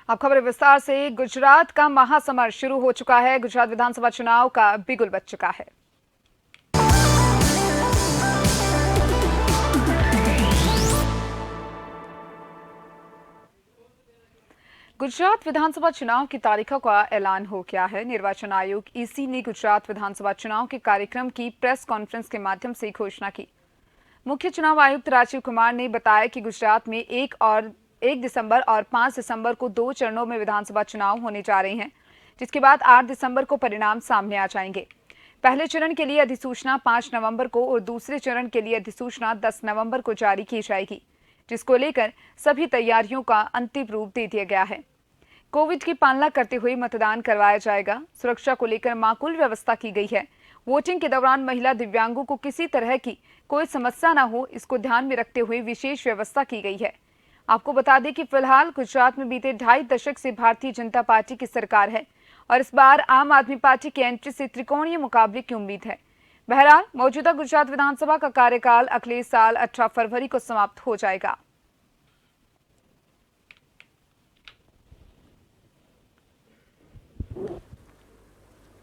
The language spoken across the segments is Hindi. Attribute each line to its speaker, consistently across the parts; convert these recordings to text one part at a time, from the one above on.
Speaker 1: अब खबर विस्तार से। गुजरात का महासमर शुरू हो चुका है। गुजरात विधानसभा चुनाव का बिगुल बज चुका है। गुजरात विधानसभा चुनाव की तारीखों का ऐलान हो गया है। निर्वाचन आयोग ईसी ने गुजरात विधानसभा चुनाव के कार्यक्रम की प्रेस कॉन्फ्रेंस के माध्यम से घोषणा की। मुख्य चुनाव आयुक्त राजीव कुमार ने बताया कि गुजरात में 1 दिसंबर और 5 दिसंबर को 2 चरणों में विधानसभा चुनाव होने जा रहे हैं, जिसके बाद 8 दिसंबर को परिणाम सामने आ जाएंगे। पहले चरण के लिए अधिसूचना 5 नवंबर को और दूसरे चरण के लिए अधिसूचना 10 नवंबर को जारी की जाएगी, जिसको लेकर सभी तैयारियों का अंतिम रूप दे दिया गया है। कोविड की पालना करते हुए मतदान करवाया जाएगा। सुरक्षा को लेकर माकूल व्यवस्था की गई है। वोटिंग के दौरान महिला दिव्यांगों को किसी तरह की कोई समस्या न हो, इसको ध्यान में रखते हुए विशेष व्यवस्था की गई है। आपको बता दें कि फिलहाल गुजरात में बीते 2.5 दशक से भारतीय जनता पार्टी की सरकार है और इस बार आम आदमी पार्टी की एंट्री से त्रिकोणीय मुकाबले की उम्मीद है। बहरहाल मौजूदा गुजरात विधानसभा का कार्यकाल अगले साल 18 फरवरी को समाप्त हो जाएगा।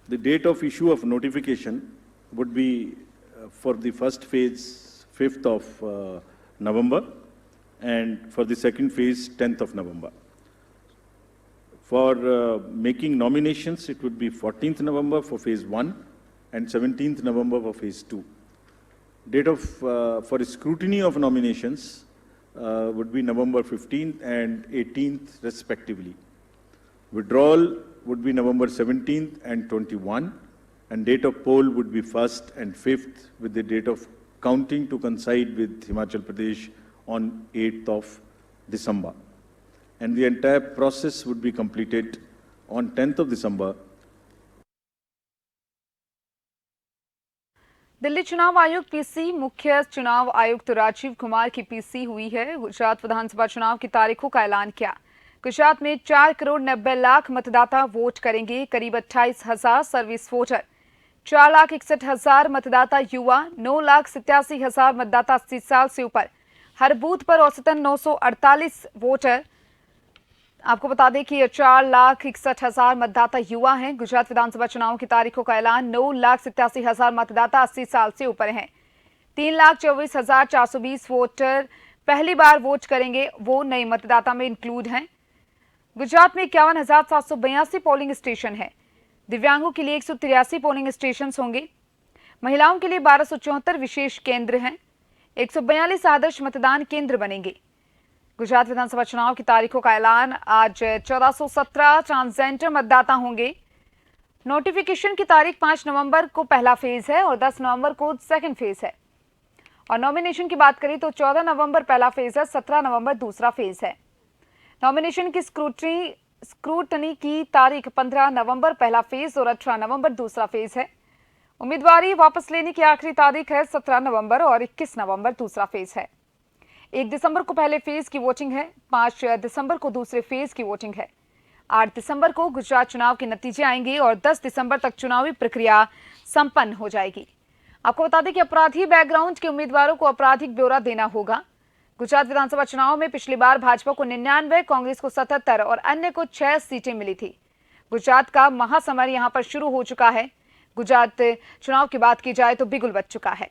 Speaker 2: The date of issue of notification would be for the first phase 5th of November and for the second phase 10th of November. For making nominations, it would be 14th November for phase 1 and 17th November for phase 2. Date of for scrutiny of nominations would be November 15th and 18th respectively. Withdrawal would be November 17th and 21, and date of poll would be 1st and 5th, with the date of counting to coincide with Himachal Pradesh on 8th of December. And the entire process would be completed on 10th of December.
Speaker 1: Delhi चुनाव आयोग पीसी मुख्य चुनाव आयुक्त राजीव कुमार की पीसी हुई है। गुजरात विधानसभा चुनाव की तारीखों का ऐलान किया। गुजरात में 4 करोड़ 90 लाख मतदाता वोट करेंगे। करीब 28,000 सर्विस वोटर, 4,61,000 मतदाता युवा, 9,87,000 मतदाता 80 साल से ऊपर। हर बूथ पर औसतन 948 वोटर। आपको बता दें कि 4,61,000 मतदाता युवा हैं। गुजरात विधानसभा चुनाव की तारीखों का ऐलान 9,87,000 मतदाता 80 साल से ऊपर हैं। 3,24,420 वोटर पहली बार वोट करेंगे, वो नए मतदाता में इंक्लूड हैं। गुजरात में 51,782 पोलिंग स्टेशन है। दिव्यांगों के लिए 183 पोलिंग स्टेशन होंगे। महिलाओं के लिए 1274 विशेष केंद्र हैं। 142 आदर्श मतदान केंद्र बनेंगे। गुजरात विधानसभा चुनाव की तारीखों का ऐलान आज 1417 ट्रांसजेंडर मतदाता होंगे। नोटिफिकेशन की तारीख 5 नवंबर को पहला फेज है और 10 नवंबर को सेकंड फेज है। और नॉमिनेशन की बात करें तो 14 नवंबर पहला फेज है, 17 नवंबर दूसरा फेज है। नॉमिनेशन की स्क्रूटनी की तारीख 15 नवंबर पहला फेज और 18 नवंबर दूसरा फेज है। उम्मीदवारी वापस लेने की आखिरी तारीख है 17 नवंबर और 21 नवंबर दूसरा फेज है। 1 दिसंबर को पहले फेज की वोटिंग है। 5 दिसंबर को दूसरे फेज की वोटिंग है। 8 दिसंबर को गुजरात चुनाव के नतीजे आएंगे और 10 दिसंबर तक चुनावी प्रक्रिया संपन्न हो जाएगी। आपको बता दें कि अपराधी बैकग्राउंड के उम्मीदवारों को आपराधिक ब्यौरा देना होगा। गुजरात विधानसभा चुनाव में पिछली बार भाजपा को 99, कांग्रेस को 77 और अन्य को 6 सीटें मिली थी। गुजरात का महासमर यहां पर शुरू हो चुका है। गुजरात चुनाव की बात की जाए तो बिगुल बज चुका है।